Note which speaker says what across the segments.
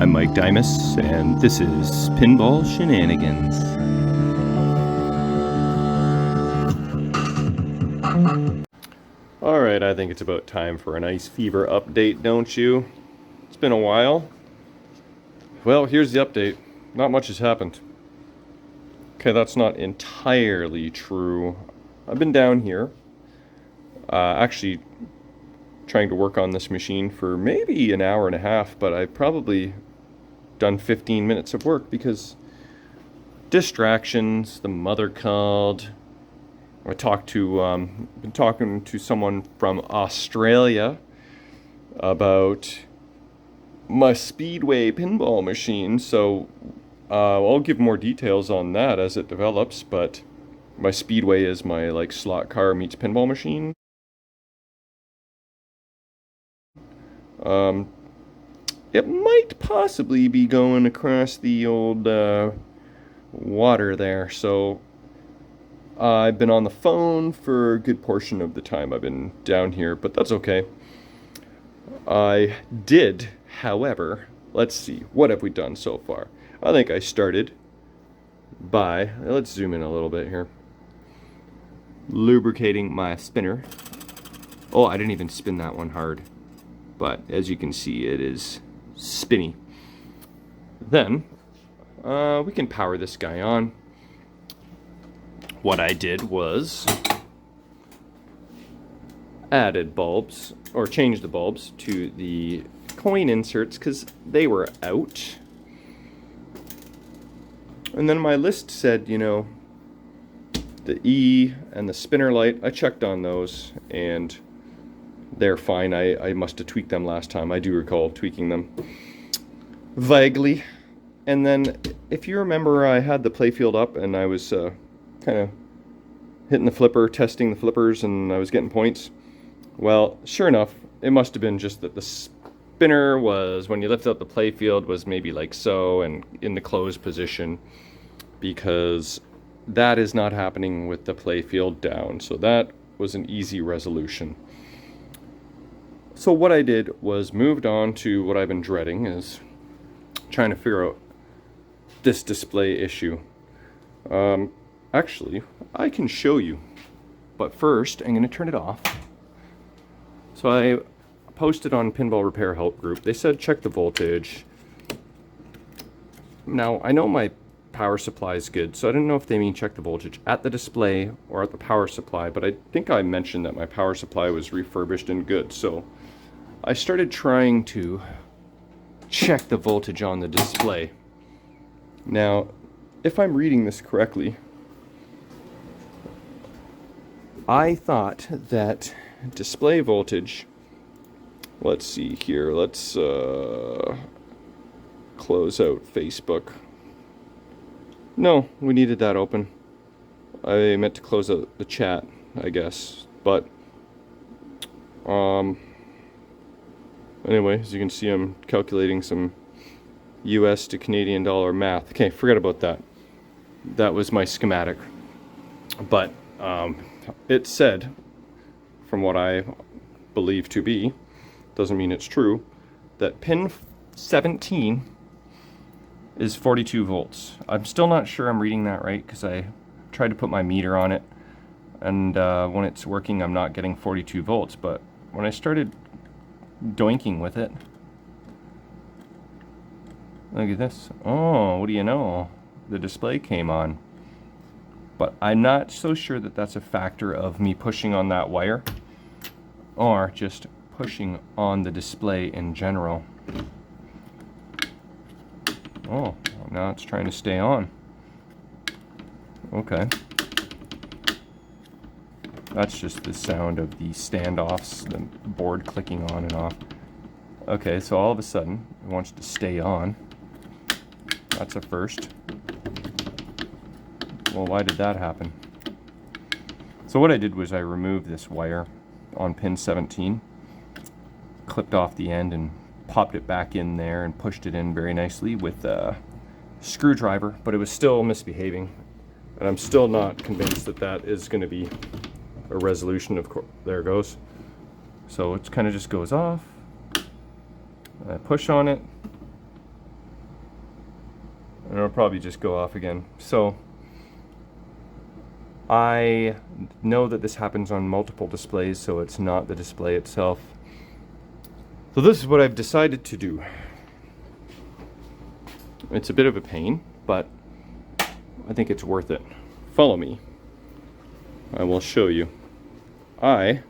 Speaker 1: I'm Mike Dimas, and this is Pinball Shenanigans. Alright, I think it's about time for an ice fever update, don't you? It's been a while. Well, here's the update. Not much has happened. Okay, that's not entirely true. I've been down here, actually trying to work on this machine for maybe an hour and a half, but I've probably done 15 minutes of work because distractions. The mother called. I talked to been talking to someone from Australia about my Speedway pinball machine, so I'll give more details on that as it develops. But my Speedway is my like slot car meets pinball machine. It might possibly be going across the old water there, so I've been on the phone for a good portion of the time I've been down here, but that's okay. I did, however, let's see, what have we done so far? I think I started by, let's zoom in a little bit here, lubricating my spinner. Oh, I didn't even spin that one hard, but as you can see, it is spinny. Then we can power this guy on. What I did was added bulbs, or changed the bulbs to the coin inserts because they were out. And then my list said, you know, the E and the spinner light, I checked on those and they're fine. I must have tweaked them last time. I do recall tweaking them vaguely. And then, if you remember, I had the playfield up and I was kind of hitting the flipper, testing the flippers, and I was getting points. Well, sure enough, it must have been just that the spinner was, when you lifted up the playfield, was maybe like so and in the closed position, because that is not happening with the playfield down. So that was an easy resolution. So what I did was moved on to what I've been dreading, is trying to figure out this display issue. Actually, I can show you, but first I'm going to turn it off. So I posted on Pinball Repair Help Group. They said check the voltage. Now, I know my power supply is good, so I didn't know if they mean check the voltage at the display or at the power supply, but I think I mentioned that my power supply was refurbished and good, so I started trying to check the voltage on the display. Now, if I'm reading this correctly, I thought that display voltage, let's see here, let's close out Facebook. No, we needed that open. I meant to close out the chat, I guess, but anyway, as you can see, I'm calculating some US to Canadian dollar math. Okay, forget about that. That was my schematic. But it said, from what I believe to be, doesn't mean it's true, that pin 17 is 42 volts. I'm still not sure I'm reading that right because I tried to put my meter on it, and when it's working I'm not getting 42 volts, but when I started doinking with it, look at this. Oh, what do you know? The display came on. But I'm not so sure that that's a factor of me pushing on that wire or just pushing on the display in general. Oh, now it's trying to stay on. Okay. That's just the sound of the standoffs, the board clicking on and off. Okay, so all of a sudden it wants to stay on. That's a first. Well, why did that happen? So what I did was I removed this wire on pin 17, clipped off the end and popped it back in there and pushed it in very nicely with a screwdriver, but it was still misbehaving. And I'm still not convinced that that is going to be a resolution of, there it goes. So it kind of just goes off. I push on it, probably just go off again. So I know that this happens on multiple displays, so it's not the display itself. So this is what I've decided to do. It's a bit of a pain, but I think it's worth it. Follow me. I will show you. I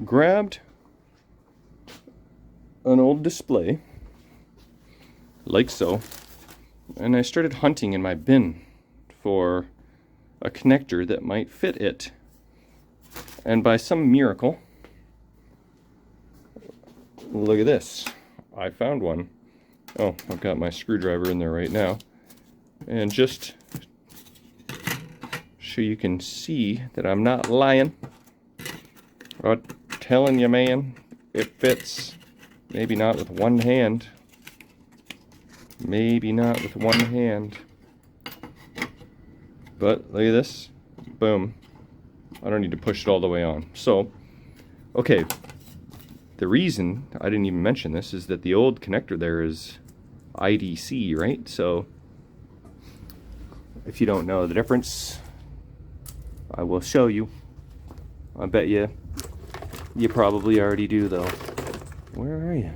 Speaker 1: grabbed an old display, like so, and I started hunting in my bin for a connector that might fit it. And by some miracle, look at this. I found one. Oh, I've got my screwdriver in there right now. And just so you can see that I'm not lying, I'm telling you, man, it fits. Maybe not with one hand. Maybe not with one hand. But look at this. Boom. I don't need to push it all the way on. So, okay. The reason I didn't even mention this is that the old connector there is IDC, right? So, if you don't know the difference, I will show you. I bet you probably already do, though. Where are you?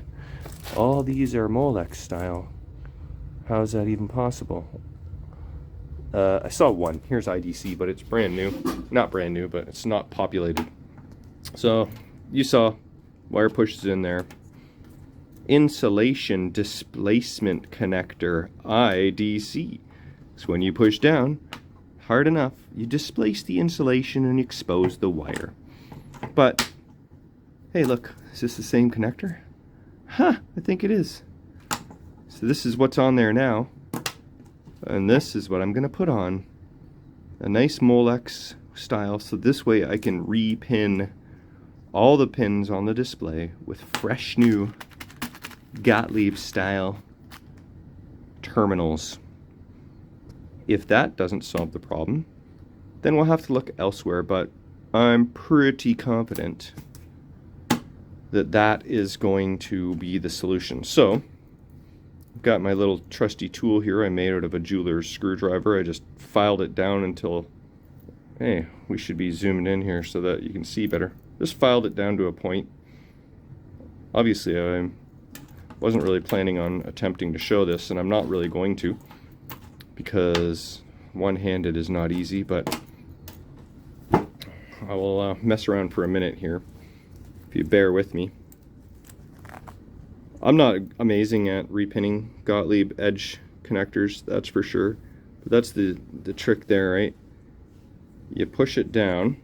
Speaker 1: All these are Molex style. How is that even possible? I saw one. Here's IDC, but it's brand new. Not brand new, but it's not populated. So, you saw wire pushes in there. Insulation displacement connector, IDC. So when you push down hard enough, you displace the insulation and expose the wire. But, hey look, is this the same connector? Huh, I think it is. So this is what's on there now. And this is what I'm going to put on. A nice Molex style, so this way I can repin all the pins on the display with fresh new Gottlieb style terminals. If that doesn't solve the problem, then we'll have to look elsewhere, but I'm pretty confident that that is going to be the solution. So, I've got my little trusty tool here I made out of a jeweler's screwdriver. I just filed it down until, hey, we should be zoomed in here so that you can see better. Just filed it down to a point. Obviously, I wasn't really planning on attempting to show this, and I'm not really going to, because one-handed is not easy, but I will mess around for a minute here, if you bear with me. I'm not amazing at repinning Gottlieb edge connectors, that's for sure, but that's the trick there, right? You push it down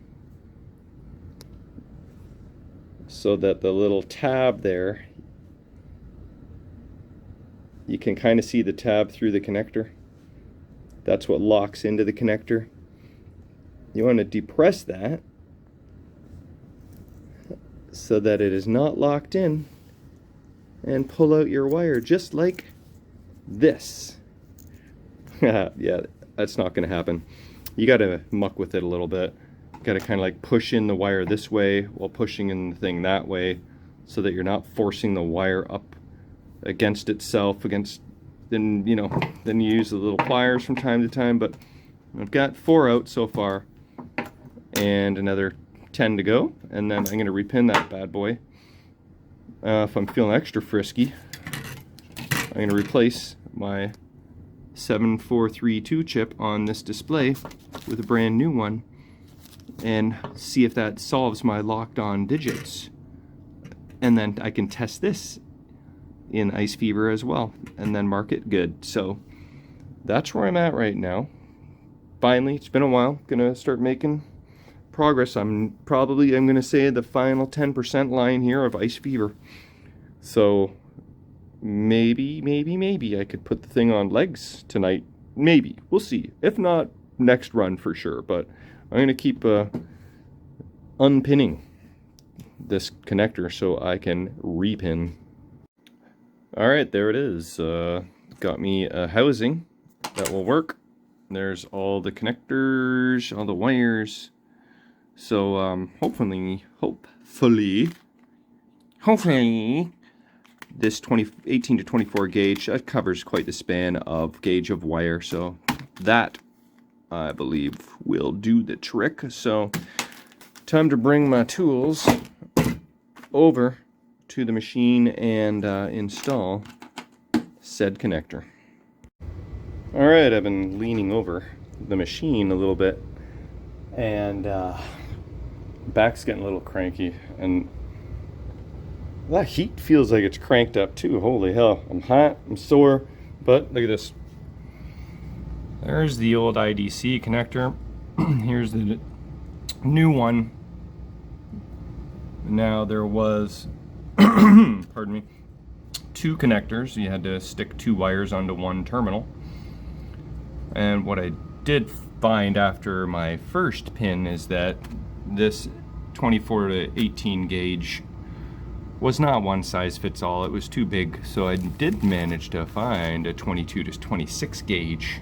Speaker 1: so that the little tab there, you can kind of see the tab through the connector. That's what locks into the connector. You want to depress that so that it is not locked in, and pull out your wire just like this. Yeah, that's not going to happen. You got to muck with it a little bit. You got to kind of like push in the wire this way while pushing in the thing that way, so that you're not forcing the wire up against itself, then you use the little pliers from time to time. But I've got 4 out so far and another 10 to go, and then I'm going to repin that bad boy. If I'm feeling extra frisky, I'm going to replace my 7432 chip on this display with a brand new one and see if that solves my locked on digits, and then I can test this in Ice Fever as well, and then mark it good. So that's where I'm at right now. Finally, it's been a while. Gonna start making progress. I'm gonna say the final 10% line here of Ice Fever. So maybe I could put the thing on legs tonight. Maybe, we'll see. If not, next run for sure. But I'm gonna keep unpinning this connector so I can repin. Alright, there it is. Got me a housing that will work. There's all the connectors, all the wires. So hopefully this 18 to 24 gauge, that covers quite the span of gauge of wire, so that, I believe, will do the trick. So, time to bring my tools over to the machine and install said connector. Alright, I've been leaning over the machine a little bit, and back's getting a little cranky, and that heat feels like it's cranked up too. Holy hell, I'm hot, I'm sore, but look at this. There's the old IDC connector. Here's the new one. Now there was, pardon me, 2 connectors. You had to stick 2 wires onto one terminal. And what I did find after my first pin is that this 24 to 18 gauge was not one size fits all. It was too big, so I did manage to find a 22 to 26 gauge,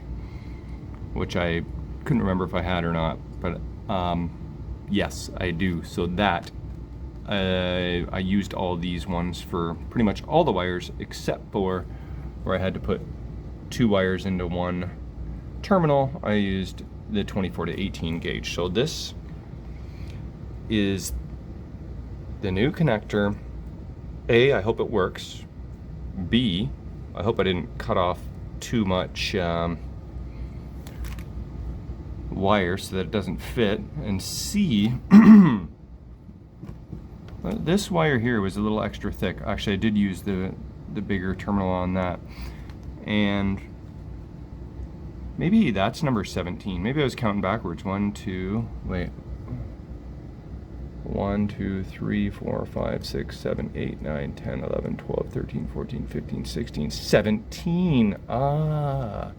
Speaker 1: which I couldn't remember if I had or not, but yes, I do. So that I used all these ones for pretty much all the wires except for where I had to put 2 wires into one terminal. I used the 24 to 18 gauge. So this is the new connector. A, I hope it works. B, I hope I didn't cut off too much wire so that it doesn't fit. And C, this wire here was a little extra thick. Actually, I did use the bigger terminal on that. And maybe that's number 17. Maybe I was counting backwards. 1, 2, wait. 1, 2, 3, 4, 5, 6, 7, 8, 9, 10, 11, 12, 13, 14, 15, 16, 17. Ah,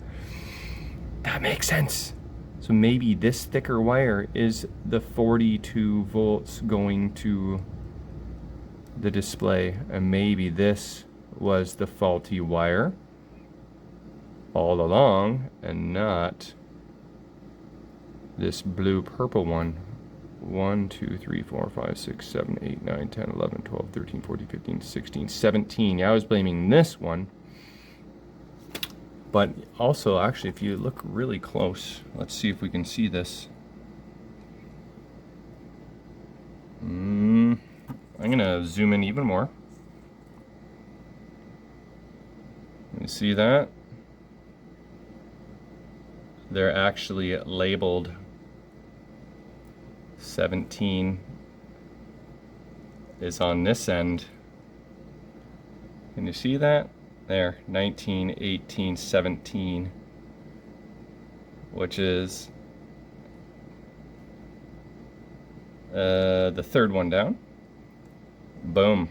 Speaker 1: that makes sense. So maybe this thicker wire is the 42 volts going to the display, and maybe this was the faulty wire all along and not this blue purple one. 1, 2, 3, 4, 5, 6, 7, 8, 9, 10, 11, 12, 13, 14, 15, 16, 17. Yeah, I was blaming this one. But also, actually, if you look really close, let's see if we can see this. I'm gonna zoom in even more. You see that? They're actually labeled 17 is on this end. Can you see that? There, 19, 18, 17, which is the third one down. Boom.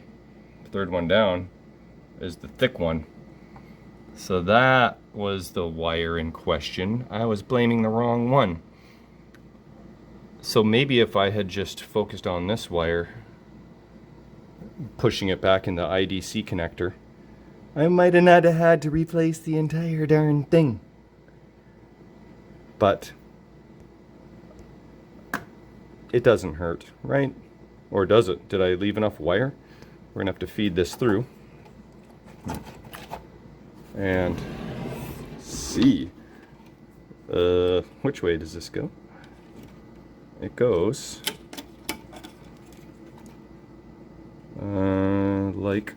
Speaker 1: Third one down is the thick one. So that was the wire in question. I was blaming the wrong one. So maybe if I had just focused on this wire, pushing it back in the IDC connector, I might have not had to replace the entire darn thing. But it doesn't hurt, right? Or does it? Did I leave enough wire? We're gonna have to feed this through and see which way does this go. It goes like,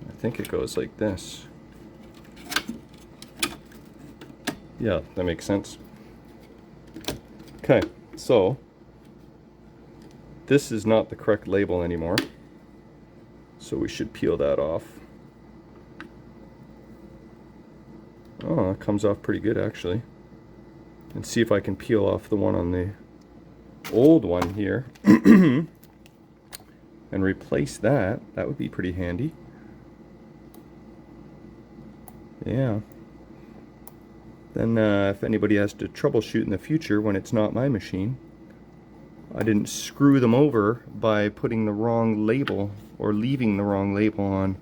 Speaker 1: I think it goes like this. Yeah, that makes sense. Okay, so this is not the correct label anymore, so we should peel that off. Oh, it comes off pretty good actually. And see if I can peel off the one on the old one here and replace that. That would be pretty handy. Yeah. Then if anybody has to troubleshoot in the future when it's not my machine, I didn't screw them over by putting the wrong label or leaving the wrong label on.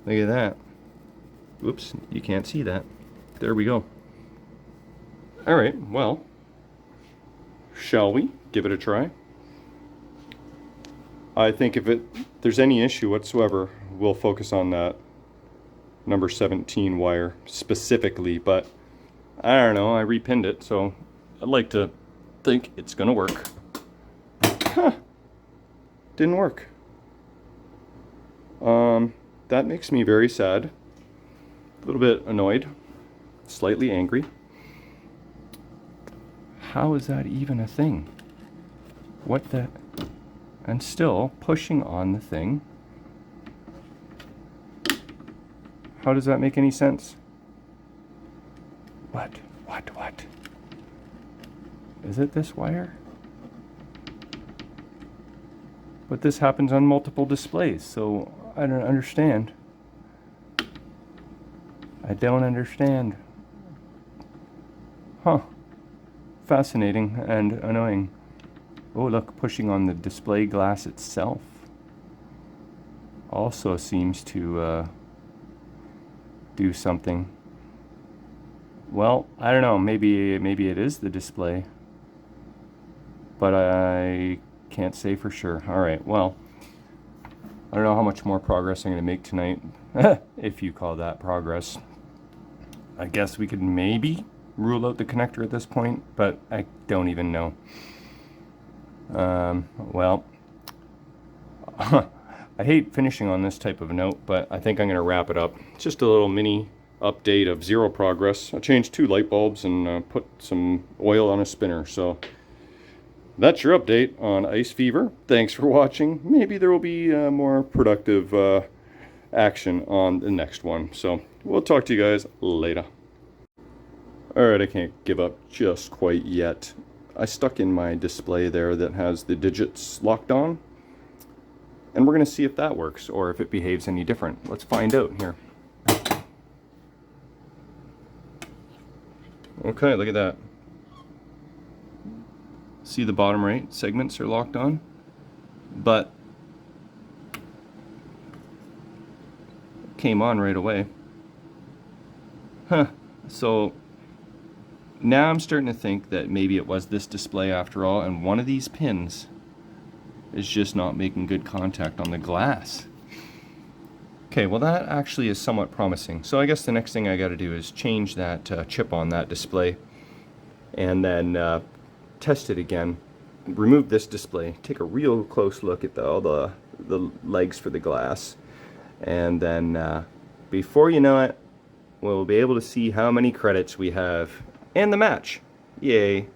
Speaker 1: Look at that. Oops, you can't see that. There we go. Alright, well, shall we give it a try? I think if there's any issue whatsoever, we'll focus on that number 17 wire specifically, but I don't know, I repinned it, so I'd like to think it's gonna work. Huh. Didn't work. That makes me very sad. A little bit annoyed. Slightly angry. How is that even a thing? What the... And still pushing on the thing. How does that make any sense? What? Is it this wire? But this happens on multiple displays, so I don't understand. I don't understand. Huh. Fascinating and annoying. Oh, look, pushing on the display glass itself also seems to do something. Well, I don't know, maybe it is the display, but I can't say for sure. Alright, well, I don't know how much more progress I'm going to make tonight, if you call that progress. I guess we could maybe rule out the connector at this point, but I don't even know. Well, I hate finishing on this type of note, but I think I'm going to wrap it up. It's just a little mini update of zero progress. I changed 2 light bulbs and put some oil on a spinner, so that's your update on Ice Fever. Thanks for watching. Maybe there will be more productive action on the next one. So we'll talk to you guys later. Alright, I can't give up just quite yet. I stuck in my display there that has the digits locked on. And we're going to see if that works or if it behaves any different. Let's find out here. Okay, look at that. See the bottom right segments are locked on, but came on right away. Huh. So now I'm starting to think that maybe it was this display after all, and one of these pins is just not making good contact on the glass. Okay, well that actually is somewhat promising. So I guess the next thing I got to do is change that chip on that display and then test it again. Remove this display, take a real close look at all the legs for the glass, and then before you know it, we'll be able to see how many credits we have and the match. Yay.